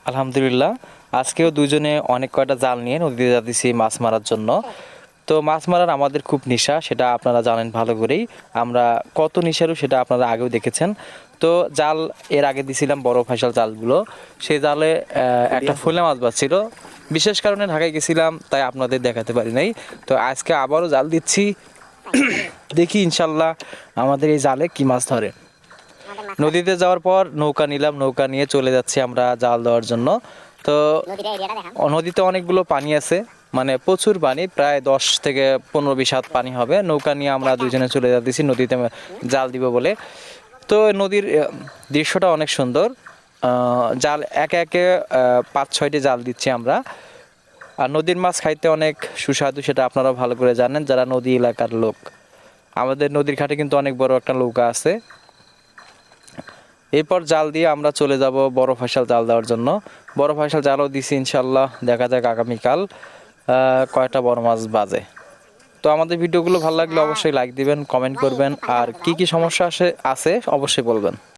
আলহামদুলিল্লাহ, আজকেও দুজনে অনেক কয়টা জাল নিয়ে নদীতে যাচ্ছি মাছ মারার জন্য। তো মাছ মারার আমাদের খুব নেশা, সেটা আপনারা জানেন ভালো করেই। আমরা কত নেশারু সেটা আপনারা আগেও দেখেছেন। তো জাল এর আগে দিছিলাম বড় ফাঁসাল জালগুলো, সেই জালে একটা ফোলে মাছ বাজছিল। বিশেষ কারণে ঢাকায় গেছিলাম, তাই আপনাদের দেখাতে পারি নাই। তো আজকে আবারও জাল দিচ্ছি, দেখি ইনশাল্লাহ আমাদের এই জালে কি মাছ ধরে। নদীতে যাওয়ার পর নৌকা নিলাম, নৌকা নিয়ে চলে যাচ্ছি আমরা জাল দেওয়ার জন্য। তো নদীতে অনেকগুলো পানি আছে, মানে প্রচুর পানি, প্রায় 10 থেকে 15-20 হাত পানি হবে। নৌকা নিয়ে আমরা দুজনে চলে যাচ্ছি নদীতে জাল দিব বলে। তো নদীর দৃশ্যটা অনেক সুন্দর। জাল একে একে 5-6টি জাল দিচ্ছি আমরা। আর নদীর মাছ খাইতে অনেক সুস্বাদু, সেটা আপনারা ভালো করে জানেন যারা নদী এলাকার লোক। আমাদের নদীর ঘাটে কিন্তু অনেক বড় একটা নৌকা আছে। এরপর জাল দিয়ে আমরা চলে যাব বড় ফাঁসাল জাল দেওয়ার জন্য। বড় ফাঁসাল জালও দিছি ইনশাল্লাহ, দেখা যাক আগামীকাল কয়টা বড় মাছ বাজে। তো আমাদের ভিডিওগুলো ভালো লাগলে অবশ্যই লাইক দিবেন, কমেন্ট করবেন, আর কি কি সমস্যা আছে অবশ্যই বলবেন।